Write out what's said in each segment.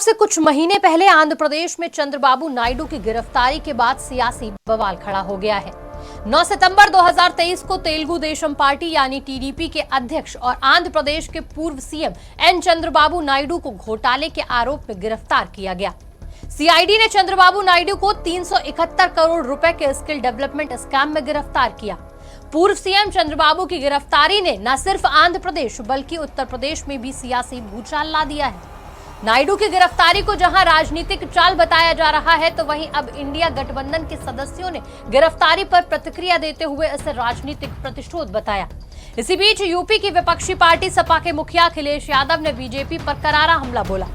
से कुछ महीने पहले आंध्र प्रदेश में चंद्रबाबू नायडू की गिरफ्तारी के बाद सियासी बवाल खड़ा हो गया है। 9 सितंबर 2023 को तेलुगु देशम पार्टी यानी टीडीपी के अध्यक्ष और आंध्र प्रदेश के पूर्व सीएम एन चंद्रबाबू नायडू को घोटाले के आरोप में गिरफ्तार किया गया। सीआईडी ने चंद्रबाबू नायडू को 371 करोड़ रुपए के स्किल डेवलपमेंट स्कैम में गिरफ्तार किया। पूर्व सीएम चंद्रबाबू की गिरफ्तारी ने न सिर्फ आंध्र प्रदेश बल्कि उत्तर प्रदेश में भी सियासी भूचाल ला दिया है। नायडू की गिरफ्तारी को जहां राजनीतिक चाल बताया जा रहा है, तो वहीं अब इंडिया गठबंधन के सदस्यों ने गिरफ्तारी पर प्रतिक्रिया देते हुए इसे राजनीतिक प्रतिशोध बताया। इसी बीच यूपी की विपक्षी पार्टी सपा के मुखिया अखिलेश यादव ने बीजेपी पर करारा हमला बोला।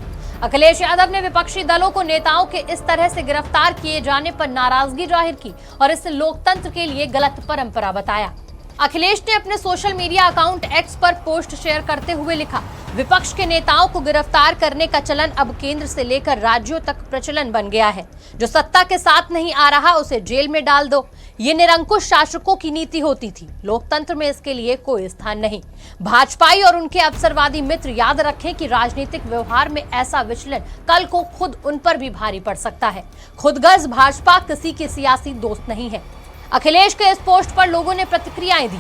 अखिलेश यादव ने विपक्षी दलों को नेताओं के इस तरह से गिरफ्तार किए जाने पर नाराजगी जाहिर की और इसे लोकतंत्र के लिए गलत परंपरा बताया। अखिलेश ने अपने सोशल मीडिया अकाउंट एक्स पर पोस्ट शेयर करते हुए लिखा, विपक्ष के नेताओं को गिरफ्तार करने का चलन अब केंद्र से लेकर राज्यों तक प्रचलन बन गया है। जो सत्ता के साथ नहीं आ रहा उसे जेल में डाल दो। ये निरंकुश शासकों की नीति होती थी। लोकतंत्र में इसके लिए कोई स्थान नहीं। भाजपाई और उनके अवसरवादी मित्र याद रखें कि राजनीतिक व्यवहार में ऐसा विचलन कल को खुद उन पर भी भारी पड़ सकता है। खुदगर्ज भाजपा किसी के सियासी दोस्त नहीं है। अखिलेश के इस पोस्ट पर लोगों ने प्रतिक्रियाएं दी।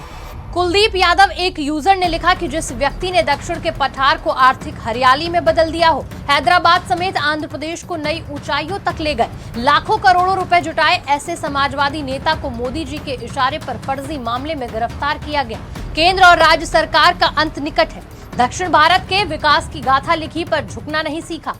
कुलदीप यादव एक यूजर ने लिखा कि जिस व्यक्ति ने दक्षिण के पठार को आर्थिक हरियाली में बदल दिया हो, हैदराबाद समेत आंध्र प्रदेश को नई ऊंचाइयों तक ले गए, लाखों करोड़ों रुपए जुटाए, ऐसे समाजवादी नेता को मोदी जी के इशारे पर फर्जी मामले में गिरफ्तार किया गया। केंद्र और राज्य सरकार का अंत निकट है। दक्षिण भारत के विकास की गाथा लिखी पर झुकना नहीं सीखा।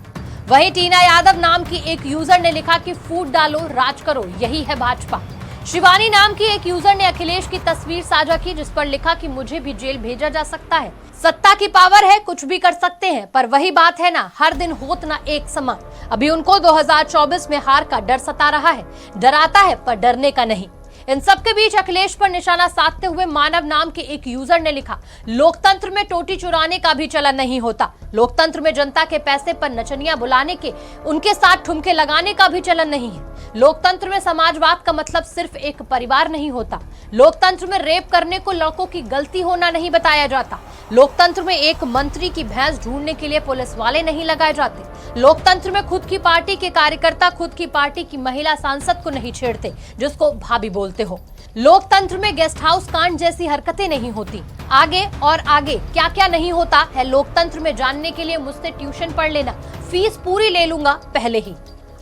वहीं टीना यादव नाम की एक यूजर ने लिखा कि फूट डालो, राज करो, यही है भाजपा। शिवानी नाम की एक यूजर ने अखिलेश की तस्वीर साझा की, जिस पर लिखा कि मुझे भी जेल भेजा जा सकता है। सत्ता की पावर है, कुछ भी कर सकते हैं, पर वही बात है ना, हर दिन होत ना एक समान। अभी उनको 2024 में हार का डर सता रहा है। डराता है पर डरने का नहीं। इन सबके बीच अखिलेश पर निशाना साधते हुए मानव नाम के एक यूजर ने लिखा, लोकतंत्र में टोटी चुराने का भी चलन नहीं होता। लोकतंत्र में जनता के पैसे पर नचनिया बुलाने के, उनके साथ ठुमके लगाने का भी चलन नहीं है। लोकतंत्र में समाजवाद का मतलब सिर्फ एक परिवार नहीं होता। लोकतंत्र में रेप करने को लड़कों की गलती होना नहीं बताया जाता। लोकतंत्र में एक मंत्री की भैंस ढूंढने के लिए पुलिस वाले नहीं लगाए जाते। लोकतंत्र में खुद की पार्टी के कार्यकर्ता खुद की पार्टी की महिला सांसद को नहीं छेड़ते, जिसको भाभी बोलते हो। लोकतंत्र में गेस्ट हाउस कांड जैसी हरकतें नहीं होती। आगे और आगे क्या क्या नहीं होता है लोकतंत्र में जानने के लिए मुझसे ट्यूशन पढ़ लेना, फीस पूरी ले लूंगा पहले ही।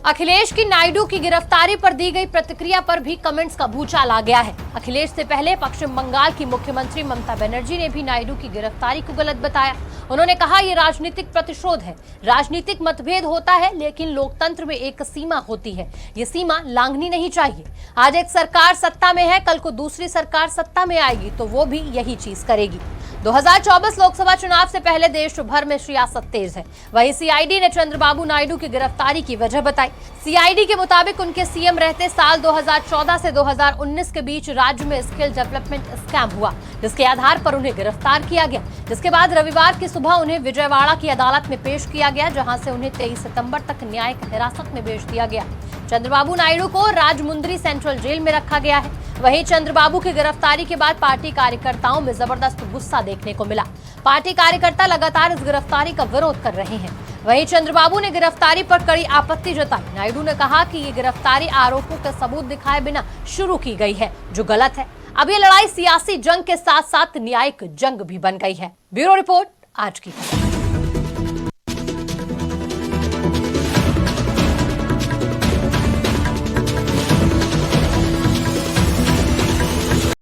अखिलेश की नायडू की गिरफ्तारी पर दी गई प्रतिक्रिया पर भी कमेंट्स का भूचाल आ गया है। अखिलेश से पहले पश्चिम बंगाल की मुख्यमंत्री ममता बनर्जी ने भी नायडू की गिरफ्तारी को गलत बताया। उन्होंने कहा, ये राजनीतिक प्रतिशोध है। राजनीतिक मतभेद होता है, लेकिन लोकतंत्र में एक सीमा होती है। ये सीमा लांघनी नहीं चाहिए। आज एक सरकार सत्ता में है, कल को दूसरी सरकार सत्ता में आएगी तो वो भी यही चीज करेगी। 2024 लोकसभा चुनाव से पहले देश भर में सियासत तेज है। वहीं सीआईडी ने चंद्रबाबू नायडू की गिरफ्तारी की वजह बताई। सीआईडी के मुताबिक उनके सीएम रहते साल 2014 से 2019 के बीच राज्य में स्किल डेवलपमेंट स्कैम हुआ, जिसके आधार पर उन्हें गिरफ्तार किया गया। जिसके बाद रविवार की सुबह उन्हें विजयवाड़ा की अदालत में पेश किया गया, जहां से उन्हें 23 सितंबर तक न्यायिक हिरासत में भेज दिया गया। चंद्रबाबू नायडू को राजमुंद्री सेंट्रल जेल में रखा गया है। वहीं चंद्रबाबू की गिरफ्तारी के बाद पार्टी कार्यकर्ताओं में जबरदस्त गुस्सा देखने को मिला। पार्टी कार्यकर्ता लगातार इस गिरफ्तारी का विरोध कर रहे हैं। वहीं चंद्रबाबू ने गिरफ्तारी पर कड़ी आपत्ति जताई। नायडू ने कहा कि ये गिरफ्तारी आरोपों के सबूत दिखाए बिना शुरू की गई है, जो गलत है। अब ये लड़ाई सियासी जंग के साथ साथ न्यायिक जंग भी बन गई है। ब्यूरो रिपोर्ट, आज की खबर।